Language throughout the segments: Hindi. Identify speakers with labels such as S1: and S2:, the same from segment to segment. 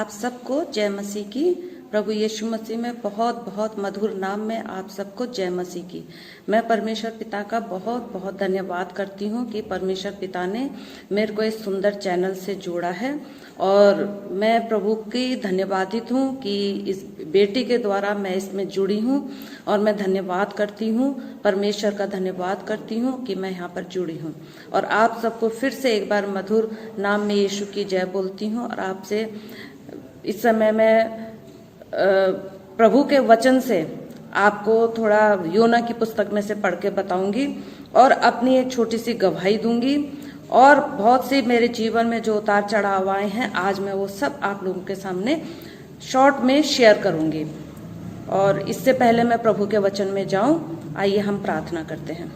S1: आप सबको जय मसीह की। प्रभु यीशु मसीह में बहुत बहुत मधुर नाम में आप सबको जय मसीह की। मैं परमेश्वर पिता का बहुत बहुत धन्यवाद करती हूँ कि परमेश्वर पिता ने मेरे को इस सुंदर चैनल से जोड़ा है और मैं प्रभु की धन्यवादित हूँ कि इस बेटी के द्वारा मैं इसमें जुड़ी हूँ और मैं धन्यवाद करती हूँ, परमेश्वर का धन्यवाद करती हूँ कि मैं यहाँ पर जुड़ी हूँ। और आप सबको फिर से एक बार मधुर नाम में यीशु की जय बोलती हूँ। और आपसे इस समय मैं प्रभु के वचन से आपको थोड़ा योना की पुस्तक में से पढ़ के बताऊंगी और अपनी एक छोटी सी गवाही दूंगी और बहुत सी मेरे जीवन में जो उतार चढ़ाव आए हैं आज मैं वो सब आप लोगों के सामने शॉर्ट में शेयर करूंगी। और इससे पहले मैं प्रभु के वचन में जाऊं, आइए हम प्रार्थना करते हैं।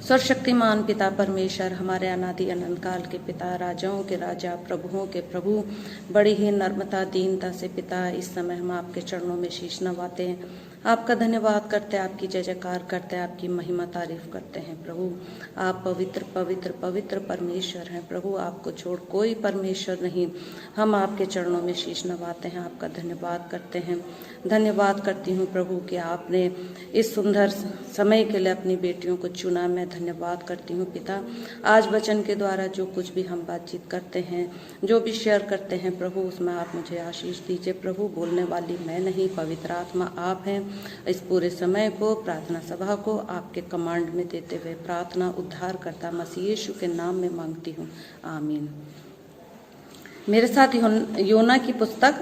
S1: सर्वशक्तिमान पिता परमेश्वर, हमारे अनादि अनंत काल के पिता, राजाओं के राजा, प्रभुओं के प्रभु, बड़ी ही नर्मता दीनता से पिता इस समय हम आपके चरणों में शीश नवाते हैं, आपका धन्यवाद करते हैं, आपकी जय जयकार करते हैं, आपकी महिमा तारीफ करते हैं। प्रभु आप पवित्र पवित्र पवित्र परमेश्वर हैं। प्रभु आपको छोड़ कोई परमेश्वर नहीं। हम आपके चरणों में शीश नवाते हैं, आपका धन्यवाद करते हैं। धन्यवाद करती हूँ प्रभु कि आपने इस सुंदर समय के लिए अपनी बेटियों को चुना। मैं धन्यवाद करती हूँ पिता, आज वचन के द्वारा जो कुछ भी हम बातचीत करते हैं, जो भी शेयर करते हैं प्रभु, उसमें आप मुझे आशीष दीजिए। प्रभु बोलने वाली मैं नहीं, पवित्र आत्मा आप हैं। इस पूरे समय को, प्रार्थना सभा को आपके कमांड में देते हुए प्रार्थना उद्धार करता मसीह यीशु के नाम में मांगती हूँ, आमीन। मेरे साथ योना की पुस्तक,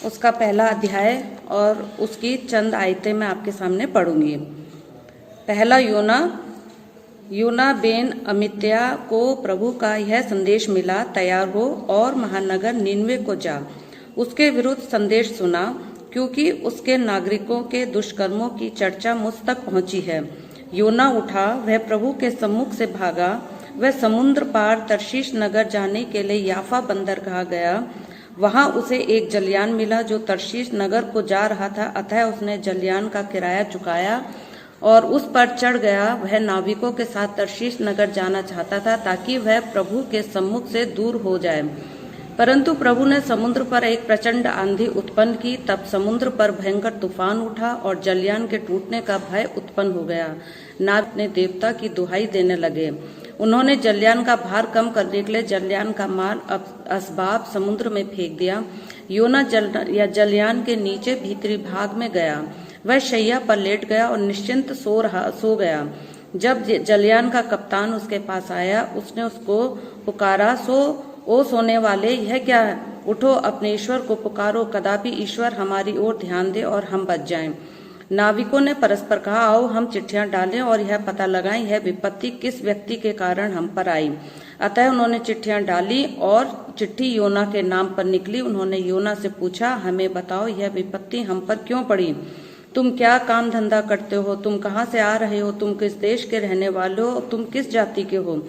S1: उसका पहला अध्याय और उसकी चंद आयतें मैं आपके सामने पढ़ूंगी। पहला योना बेन अमित्या को प्रभु का यह संदेश मिला, तैयार हो और महानगर निनवे को जा, उसके विरुद्ध संदेश सुना, क्योंकि उसके नागरिकों के दुष्कर्मों की चर्चा मुझ तक पहुंची है। योना उठा, वह प्रभु के सम्मुख से भागा, वह समुद्र पार तर्शीश नगर जाने के लिए याफा बंदरगाह गया। वहां उसे एक जलयान मिला जो तर्शीश नगर को जा रहा था, अतः उसने जलयान का किराया चुकाया और उस पर चढ़ गया। वह नाविकों के साथ तर्शीश नगर जाना चाहता था ताकि वह प्रभु के सम्मुख से दूर हो जाए, परंतु प्रभु ने समुद्र पर एक प्रचंड आंधी उत्पन्न की। तब समुद्र पर भयंकर तूफान उठा और जलयान के टूटने का भय उत्पन्न हो गया। नाविक अपने देवता की दुहाई देने लगे। उन्होंने जलयान का भार कम करने के लिए जलयान का माल असबाब समुद्र में फेंक दिया। योना जलयान के नीचे भीतरी भाग में गया। वह शैया पर लेट गया और निश्चिंत सो गया। जब जलयान का कप्तान उसके पास आया, उसने उसको पुकारा, ओ सोने वाले, यह क्या है? उठो, अपने ईश्वर को पुकारो, कदापि ईश्वर हमारी ओर ध्यान दे और हम बच जाएं। नाविकों ने परस्पर कहा, आओ हम चिट्ठियां डालें और यह पता लगाएं यह विपत्ति किस व्यक्ति के कारण हम पर आई। अतः उन्होंने चिट्ठियां डाली और चिट्ठी योना के नाम पर निकली। उन्होंने योना से पूछा, हमें बताओ यह विपत्ति हम पर क्यों पड़ी? तुम क्या काम धंधा करते हो? तुम कहाँ से आ रहे हो? तुम किस देश के रहने वाले हो? तुम किस जाति के हो?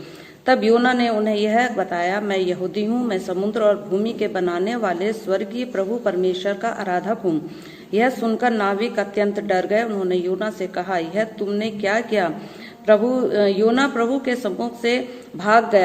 S1: तब योना ने उन्हें यह बताया, मैं यहूदी हूँ, मैं समुद्र और भूमि के बनाने वाले स्वर्गीय प्रभु परमेश्वर का आराधक हूँ। यह सुनकर नाविक अत्यंत डर गए। उन्होंने योना से कहा, यह तुमने क्या किया? योना प्रभु के सम्मुख से भाग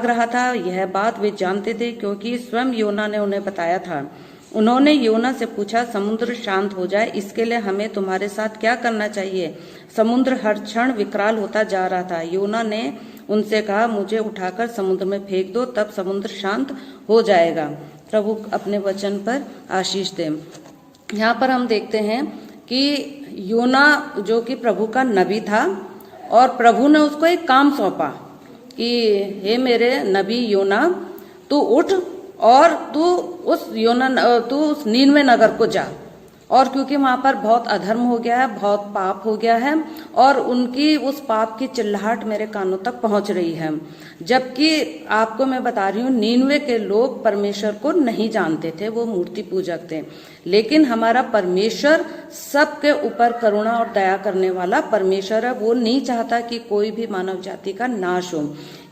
S1: रहा था। यह बात वे जानते थे क्योंकि स्वयं योना ने उन्हें बताया था। उन्होंने योना से पूछा, समुद्र शांत हो जाए इसके लिए हमें तुम्हारे साथ क्या करना चाहिए? समुद्र हर क्षण विकराल होता जा रहा था। योना ने उनसे कहा, मुझे उठाकर समुद्र में फेंक दो, तब समुद्र शांत हो जाएगा। प्रभु अपने वचन पर आशीष दे। यहाँ पर हम देखते हैं कि योना जो कि प्रभु का नबी था और प्रभु ने उसको एक काम सौंपा कि हे मेरे नबी योना, तू उठ और तू उस नीनवे नगर को जा। और क्योंकि वहां पर बहुत अधर्म हो गया है, बहुत पाप हो गया है और उनकी उस पाप की चिल्लाहट मेरे कानों तक पहुंच रही है। जबकि आपको मैं बता रही हूँ, नीनवे के लोग परमेश्वर को नहीं जानते थे, वो मूर्ति पूजक थे। लेकिन हमारा परमेश्वर सबके ऊपर करुणा और दया करने वाला परमेश्वर है। वो नहीं चाहता कि कोई भी मानव जाति का नाश हो।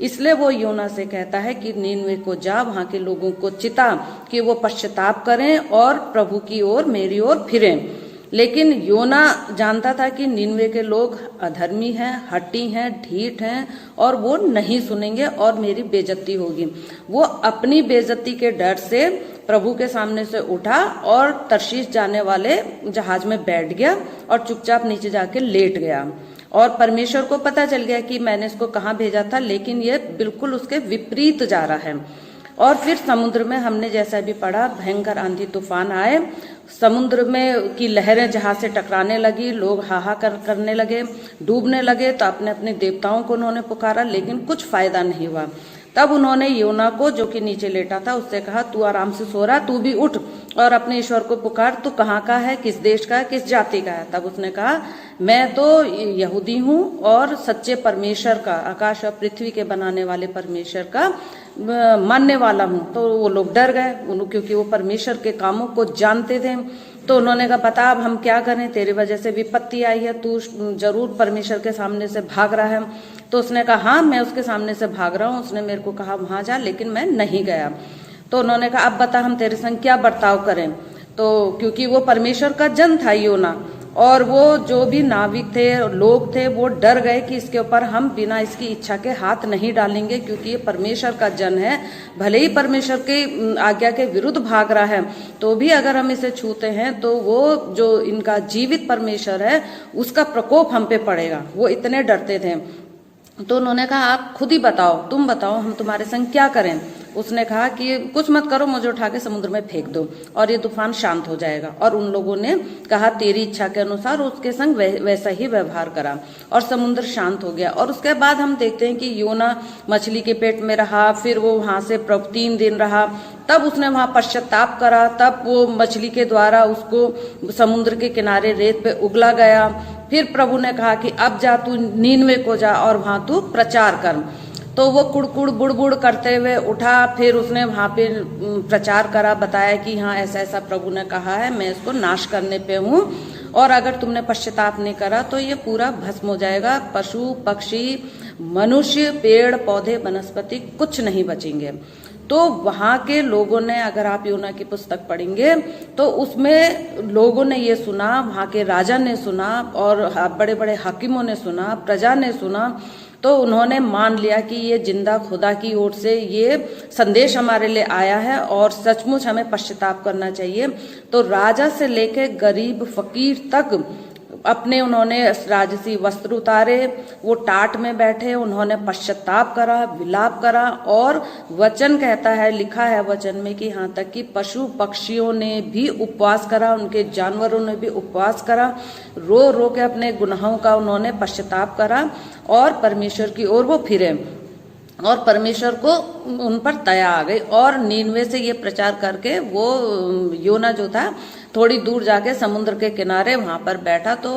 S1: इसलिए वो योना से कहता है कि नीनवे को जा, वहां के लोगों को चिता कि वो पश्चाताप करें और प्रभु की ओर, मेरी ओर फिरें। लेकिन योना जानता था कि निनवे के लोग अधर्मी हैं, हट्टी हैं, ढीठ हैं और वो नहीं सुनेंगे और मेरी बेइज्जती होगी। वो अपनी बेइज्जती के डर से प्रभु के सामने से उठा और तर्शीश जाने वाले जहाज में बैठ गया और चुपचाप नीचे जाके लेट गया। और परमेश्वर को पता चल गया कि मैंने इसको कहाँ भेजा था, लेकिन ये बिल्कुल उसके विपरीत जा रहा है। और फिर समुद्र में हमने जैसा भी पढ़ा, भयंकर आंधी तूफान आए, समुद्र में की लहरें जहाज से टकराने लगी, लोग हाहाकार करने लगे, डूबने लगे। तो अपने अपने देवताओं को उन्होंने पुकारा, लेकिन कुछ फायदा नहीं हुआ। तब उन्होंने योना को, जो कि नीचे लेटा था, उससे कहा, तू आराम से सो रहा, तू भी उठ और अपने ईश्वर को पुकार। तू कहाँ का है, किस देश का है, किस जाति का है? तब उसने कहा, मैं तो यहूदी हूँ और सच्चे परमेश्वर का, आकाश और पृथ्वी के बनाने वाले परमेश्वर का मानने वाला हूँ। तो वो लोग डर गए, क्योंकि वो परमेश्वर के कामों को जानते थे। तो उन्होंने कहा, बता अब हम क्या करें, तेरी वजह से विपत्ति आई है, तू जरूर परमेश्वर के सामने से भाग रहा है। तो उसने कहा, हाँ मैं उसके सामने से भाग रहा हूँ, उसने मेरे को कहा वहां जा, लेकिन मैं नहीं गया। तो उन्होंने कहा, अब बता हम तेरे संग क्या बर्ताव करें। तो क्योंकि वो परमेश्वर का जन था योना, और वो जो भी नाविक थे, लोग थे, वो डर गए कि इसके ऊपर हम बिना इसकी इच्छा के हाथ नहीं डालेंगे, क्योंकि ये परमेश्वर का जन है। भले ही परमेश्वर की आज्ञा के विरुद्ध भाग रहा है, तो भी अगर हम इसे छूते हैं तो वो जो इनका जीवित परमेश्वर है उसका प्रकोप हम पे पड़ेगा। वो इतने डरते थे। तो उन्होंने कहा, आप खुद ही बताओ, तुम बताओ हम तुम्हारे संग क्या करें। उसने कहा कि कुछ मत करो, मुझे उठा के समुद्र में फेंक दो और ये तूफान शांत हो जाएगा। और उन लोगों ने कहा, तेरी इच्छा के अनुसार उसके संग वैसा ही व्यवहार करा और समुद्र शांत हो गया। और उसके बाद हम देखते हैं कि योना मछली के पेट में रहा, फिर वो वहां से 3 दिन रहा, तब उसने वहां पश्चाताप करा, तब वो मछली के द्वारा उसको समुद्र के किनारे रेत पे उगला गया। फिर प्रभु ने कहा कि अब जा, तू नीनवे को जा और वहां तू प्रचार कर। तो वो कुड़कुड़ बुड़बुड़ करते हुए उठा, फिर उसने वहां पे प्रचार करा, बताया कि हाँ ऐसा ऐसा प्रभु ने कहा है, मैं इसको नाश करने पे हूँ, और अगर तुमने पश्चाताप नहीं करा तो ये पूरा भस्म हो जाएगा। पशु पक्षी, मनुष्य, पेड़ पौधे, वनस्पति कुछ नहीं बचेंगे। तो वहां के लोगों ने, अगर आप योना की पुस्तक पढ़ेंगे तो उसमें लोगों ने ये सुना, वहां के राजा ने सुना और बड़े बड़े हाकिमों ने सुना, प्रजा ने सुना। तो उन्होंने मान लिया कि ये जिंदा खुदा की ओर से ये संदेश हमारे लिए आया है और सचमुच हमें पश्चाताप करना चाहिए। तो राजा से लेके गरीब फकीर तक अपने उन्होंने राजसी वस्त्र उतारे, वो टाट में बैठे, उन्होंने पश्चाताप करा, विलाप करा। और वचन कहता है, लिखा है वचन में कि यहाँ तक कि पशु पक्षियों ने भी उपवास करा, उनके जानवरों ने भी उपवास करा, रो रो के अपने गुनाहों का उन्होंने पश्चाताप करा और परमेश्वर की ओर वो फिरे। और परमेश्वर को उन पर दया आ गई और नीनवे से ये प्रचार करके वो योना जो था थोड़ी दूर जाके समुद्र के किनारे वहां पर बैठा। तो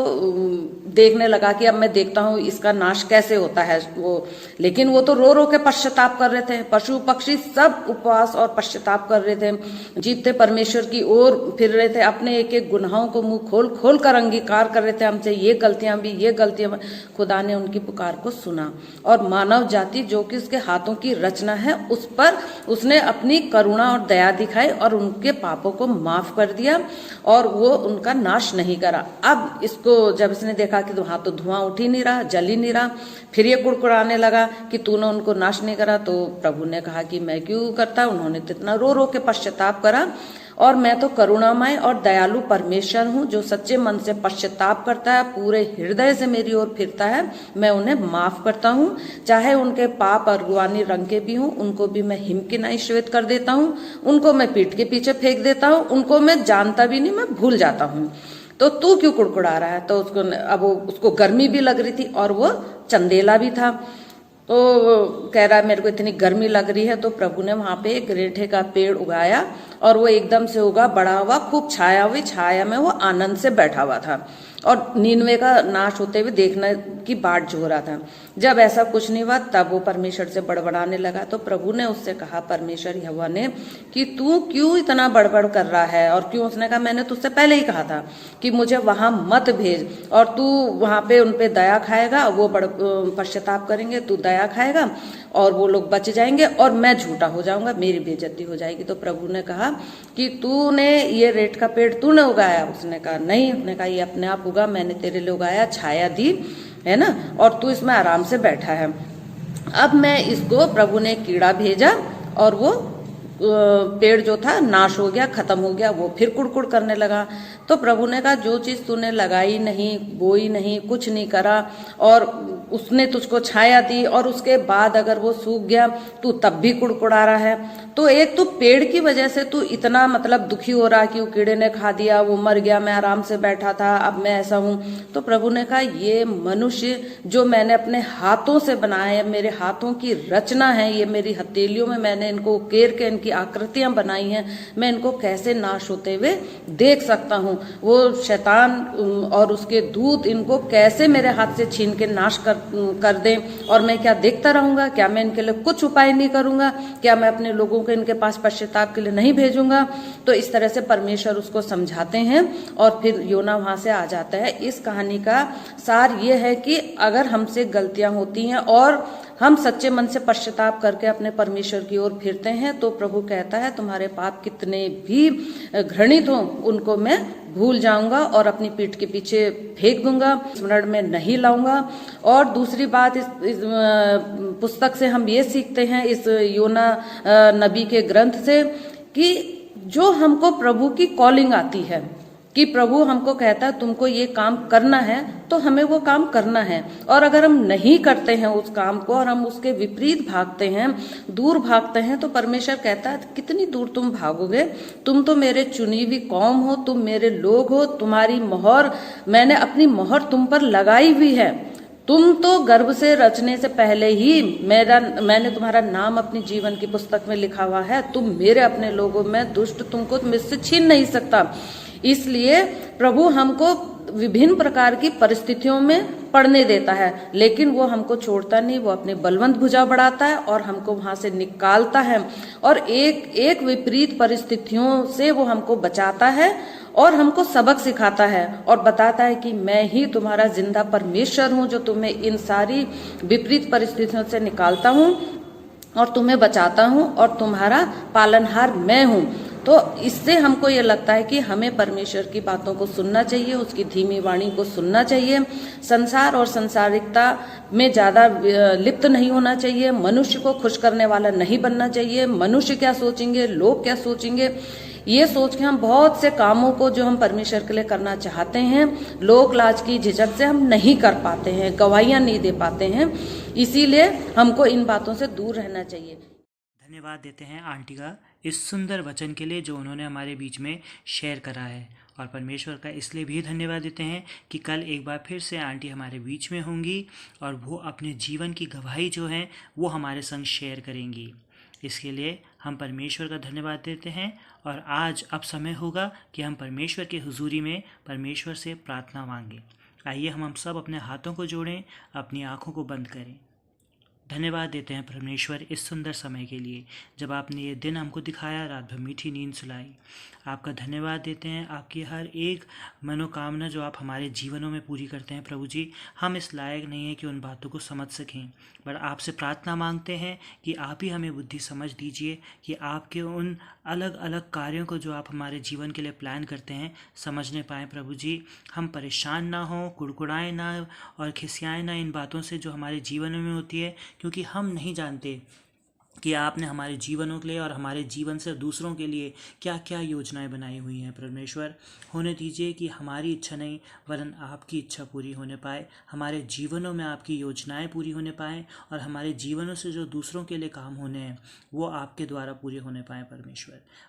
S1: देखने लगा कि अब मैं देखता हूँ इसका नाश कैसे होता है वो। लेकिन वो तो रो रो के पश्चाताप कर रहे थे, पशु पक्षी सब उपवास और पश्चाताप कर रहे थे, जीवते परमेश्वर की ओर फिर रहे थे, अपने एक एक गुनाहों को मुंह खोल खोल कर अंगीकार कर रहे थे, हमसे ये गलतियां भी, ये गलतियां भी। खुदा ने उनकी पुकार को सुना और मानव जाति जो कि उसके हाथों की रचना है उस पर उसने अपनी करुणा और दया दिखाई और उनके पापों को माफ कर दिया और वो उनका नाश नहीं करा। अब इसको जब इसने देखा कि वहां तो धुआं उठ ही नहीं रहा, जल ही नहीं रहा, फिर ये कुड़कुड़ाने लगा कि तूने उनको नाश नहीं करा। तो प्रभु ने कहा कि मैं क्यों करता, उन्होंने तो इतना रो रो के पश्चाताप करा और मैं तो करुणामय और दयालु परमेश्वर हूँ जो सच्चे मन से पश्चाताप करता है, पूरे हृदय से मेरी ओर फिरता है, मैं उन्हें माफ करता हूँ। चाहे उनके पाप अरगुवानी रंग के भी हूँ, उनको भी मैं हिम के नहीं श्वेत कर देता हूँ, उनको मैं पीठ के पीछे फेंक देता हूँ, उनको मैं जानता भी नहीं, मैं भूल जाता हूँ। तो तू क्यों कुड़कुड़ा रहा है? तो उसको गर्मी भी लग रही थी और वो चंदेला भी था। तो कह रहा है मेरे को इतनी गर्मी लग रही है। तो प्रभु ने वहां पे एक रेठे का पेड़ उगाया और वो एकदम से उगा, बड़ा हुआ, खूब छाया हुई, छाया में वो आनंद से बैठा हुआ था। और नीनवे का नाश होते हुए देखने की बाट जो हो रहा था। जब ऐसा कुछ नहीं हुआ तब वो परमेश्वर से बड़बड़ाने लगा। तो प्रभु ने उससे कहा, परमेश्वर यहोवा ने, कि तू क्यों इतना बड़बड़ कर रहा है और क्यों? उसने कहा, मैंने तुझसे पहले ही कहा था कि मुझे वहां मत भेज, और तू वहां पे उन पे दया खाएगा, वो पश्चाताप करेंगे, तू दया खाएगा और वो लोग बच जाएंगे और मैं झूठा हो जाऊंगा, मेरी बेइज्जती हो जाएगी। तो प्रभु ने कहा कि तूने ये रेत का पेड़ तूने उगाया? उसने कहा नहीं। उसने कहा, ये अपने आप उगा, मैंने तेरे लिए उगाया, छाया दी है ना, और तू इसमें आराम से बैठा है। अब मैं इसको, प्रभु ने कीड़ा भेजा और वो पेड़ जो था नाश हो गया, खत्म हो गया, वो फिर कुड़कुड़ करने लगा। तो प्रभु ने कहा, जो चीज तूने लगाई नहीं, बोई नहीं, कुछ नहीं करा, और उसने तुझको छाया दी, और उसके बाद अगर वो सूख गया तू तब भी कुड़कुड़ा रहा है। तो एक तो पेड़ की वजह से तू इतना मतलब दुखी हो रहा कि वो कीड़े ने खा दिया, वो मर गया, मैं आराम से बैठा था, अब मैं ऐसा हूं। तो प्रभु ने कहा, ये मनुष्य जो मैंने अपने हाथों से बनाया है, मेरे हाथों की रचना है, ये मेरी हथेलियों में मैंने इनको उकेर के इनकी आकृतियां बनाई हैं, मैं इनको कैसे नाश होते हुए देख सकता हूं? वो शैतान और उसके दूत इनको कैसे मेरे हाथ से छीन के नाश कर दें, और मैं क्या देखता रहूंगा? क्या मैं इनके लिए कुछ उपाय नहीं करूंगा? क्या मैं अपने लोगों को इनके पास पश्चाताप के लिए नहीं भेजूंगा? तो इस तरह से परमेश्वर उसको समझाते हैं और फिर योना वहां से आ जाता है। इस कहानी का सार ये है कि अगर हमसे गलतियां होती हैं और हम सच्चे मन से पश्चाताप करके अपने परमेश्वर की ओर फिरते हैं, तो प्रभु कहता है, तुम्हारे पाप कितने भी घृणित हों उनको मैं भूल जाऊंगा और अपनी पीठ के पीछे फेंक दूंगा, स्मरण में नहीं लाऊंगा। और दूसरी बात, इस पुस्तक से हम ये सीखते हैं, इस योना नबी के ग्रंथ से, कि जो हमको प्रभु की कॉलिंग आती है, कि प्रभु हमको कहता है तुमको ये काम करना है, तो हमें वो काम करना है। और अगर हम नहीं करते हैं उस काम को और हम उसके विपरीत भागते हैं, दूर भागते हैं, तो परमेश्वर कहता है, कितनी दूर तुम भागोगे? तुम तो मेरे चुनी हुई कौम हो, तुम मेरे लोग हो, तुम्हारी मोहर, मैंने अपनी मोहर तुम पर लगाई हुई है। तुम तो गर्भ से रचने से पहले ही मैंने तुम्हारा नाम अपनी जीवन की पुस्तक में लिखा हुआ है। तुम मेरे अपने लोगों में, दुष्ट तुमको मुझसे छीन नहीं सकता। इसलिए प्रभु हमको विभिन्न प्रकार की परिस्थितियों में पड़ने देता है, लेकिन वो हमको छोड़ता नहीं, वो अपने बलवंत भुजा बढ़ाता है और हमको वहां से निकालता है, और एक एक विपरीत परिस्थितियों से वो हमको बचाता है और हमको सबक सिखाता है और बताता है कि मैं ही तुम्हारा जिंदा परमेश्वर हूं, जो तुम्हें इन सारी विपरीत परिस्थितियों से निकालता हूं और तुम्हें बचाता हूं, और तुम्हारा पालनहार मैं हूं। तो इससे हमको ये लगता है कि हमें परमेश्वर की बातों को सुनना चाहिए, उसकी धीमी वाणी को सुनना चाहिए, संसार और संसारिकता में ज्यादा लिप्त नहीं होना चाहिए, मनुष्य को खुश करने वाला नहीं बनना चाहिए। मनुष्य क्या सोचेंगे, लोग क्या सोचेंगे, ये सोच के हम बहुत से कामों को जो हम परमेश्वर के लिए करना चाहते हैं, लोक लाज की झिझक से हम नहीं कर पाते हैं, गवाहियां नहीं दे पाते हैं। इसीलिए हमको इन बातों से दूर रहना चाहिए।
S2: धन्यवाद देते हैं आंटी का इस सुंदर वचन के लिए जो उन्होंने हमारे बीच में शेयर करा है, और परमेश्वर का इसलिए भी धन्यवाद देते हैं कि कल एक बार फिर से आंटी हमारे बीच में होंगी और वो अपने जीवन की गवाही जो है वो हमारे संग शेयर करेंगी। इसके लिए हम परमेश्वर का धन्यवाद देते हैं। और आज अब समय होगा कि हम परमेश्वर के हुजूरी में परमेश्वर से प्रार्थना मांगें। आइए हम सब अपने हाथों को जोड़ें, अपनी आँखों को बंद करें। धन्यवाद देते हैं परमेश्वर इस सुंदर समय के लिए, जब आपने ये दिन हमको दिखाया, रात भर मीठी नींद सुलाई। आपका धन्यवाद देते हैं, आपकी हर एक मनोकामना जो आप हमारे जीवनों में पूरी करते हैं प्रभु जी। हम इस लायक नहीं हैं कि उन बातों को समझ सकें, पर आपसे प्रार्थना मांगते हैं कि आप ही हमें बुद्धि समझ दीजिए कि आपके उन अलग अलग कार्यों को जो आप हमारे जीवन के लिए प्लान करते हैं समझने पाएँ प्रभु जी। हम परेशान ना हों, कुड़कुड़ाएँ ना और खिसियाएँ ना इन बातों से जो हमारे जीवन में होती है, क्योंकि हम नहीं जानते कि आपने हमारे जीवनों के लिए और हमारे जीवन से दूसरों के लिए क्या क्या योजनाएं बनाई हुई हैं। परमेश्वर, होने दीजिए कि हमारी इच्छा नहीं वरन आपकी इच्छा पूरी होने पाए, हमारे जीवनों में आपकी योजनाएं पूरी होने पाएँ, और हमारे जीवनों से जो दूसरों के लिए काम होने हैं वो आपके द्वारा पूरे होने पाएँ।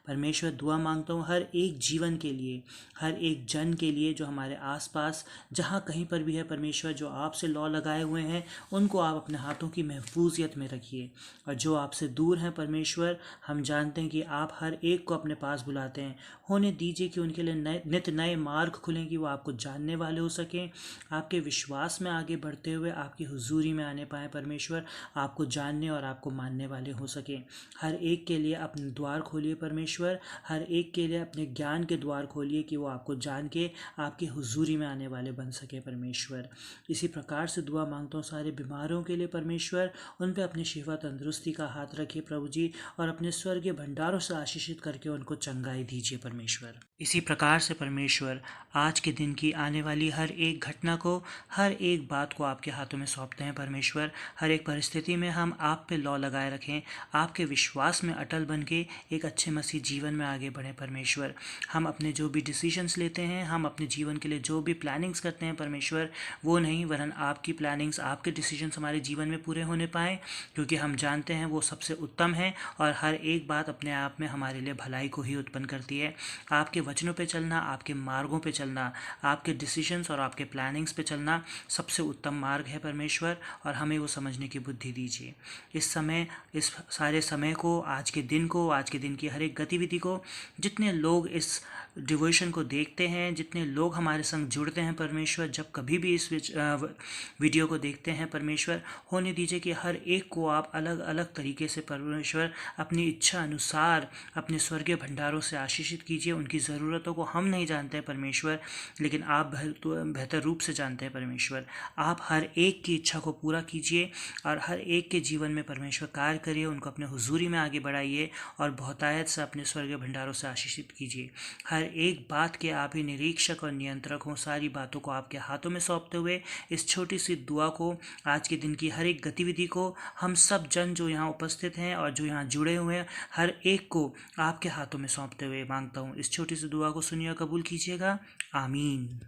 S2: परमेश्वर दुआ मांगता हूँ हर एक जीवन के लिए, हर एक जन के लिए जो हमारे आसपास जहाँ कहीं पर भी है परमेश्वर, जो आपसे लौ लगाए हुए हैं उनको आप अपने हाथों की महफूजियत में रखिए, और जो आपसे आपसे दूर हैं परमेश्वर, हम जानते हैं कि आप हर एक को अपने पास बुलाते हैं। होने दीजिए कि उनके लिए नित्य नए मार्ग खुलें, कि वो आपको जानने वाले हो सकें, आपके विश्वास में आगे बढ़ते हुए आपकी हुजूरी में आने पाएँ परमेश्वर, आपको जानने और आपको मानने वाले हो सकें। हर एक के लिए अपने द्वार खोलिए परमेश्वर, हर एक के लिए अपने ज्ञान के द्वार खोलिए कि वो आपको जान के आपकी हुजूरी में आने वाले बन सके परमेश्वर। इसी प्रकार से दुआ मांगता हूँ सारे बीमारों के लिए परमेश्वर, उन पे अपनी शिफा तंदुरुस्ती का हाथ रखिए प्रभु जी, और अपने स्वर्गीय भंडारों से आशीषित करके उनको चंगाई दीजिए परमेश्वर। इसी प्रकार से परमेश्वर आज के दिन की आने वाली हर एक घटना को, हर एक बात को आपके हाथों में सौंपते हैं परमेश्वर। हर एक परिस्थिति में हम आप पे लौ लगाए रखें, आपके विश्वास में अटल बन के एक अच्छे मसीह जीवन में आगे बढ़ें परमेश्वर। हम अपने जो भी डिसीजंस लेते हैं, हम अपने जीवन के लिए जो भी प्लानिंग्स करते हैं परमेश्वर, वो नहीं वरन आपकी प्लानिंग्स, आपके डिसीजंस हमारे जीवन में पूरे होने पाएँ, क्योंकि हम जानते हैं वो सबसे उत्तम है और हर एक बात अपने आप में हमारे लिए भलाई को ही उत्पन्न करती है। आपके वचनों पे चलना, आपके मार्गों पे चलना, आपके डिसीजंस और आपके प्लानिंग्स पे चलना सबसे उत्तम मार्ग है परमेश्वर, और हमें वो समझने की बुद्धि दीजिए। इस समय, इस सारे समय को, आज के दिन को, आज के दिन की हर एक गतिविधि को, जितने लोग इस डिवोशन को देखते हैं, जितने लोग हमारे संग जुड़ते हैं परमेश्वर, जब कभी भी इस वीडियो को देखते हैं परमेश्वर, होने दीजिए कि हर एक को आप अलग अलग तरीके से परमेश्वर अपनी इच्छा अनुसार अपने स्वर्गीय भंडारों से आशीषित कीजिए। उनकी ज़रूरतों को हम नहीं जानते हैं परमेश्वर, लेकिन आप बेहतर रूप से जानते हैं परमेश्वर। आप हर एक की इच्छा को पूरा कीजिए और हर एक के जीवन में परमेश्वर कार्य करिए, उनको अपने हुजूरी में आगे बढ़ाइए और बहुतायत से अपने स्वर्गीय भंडारों से आशीषित कीजिए। हर एक बात के आप ही निरीक्षक और नियंत्रक हों। सारी बातों को आपके हाथों में सौंपते हुए इस छोटी सी दुआ को, आज के दिन की हर एक गतिविधि को, हम सब जन जो यहाँ उपस्थित हैं और जो यहाँ जुड़े हुए हैं, हर एक को आपके हाथों में सौंपते हुए मांगता हूँ। इस छोटी सी दुआ को सुनिए और कबूल कीजिएगा। आमीन।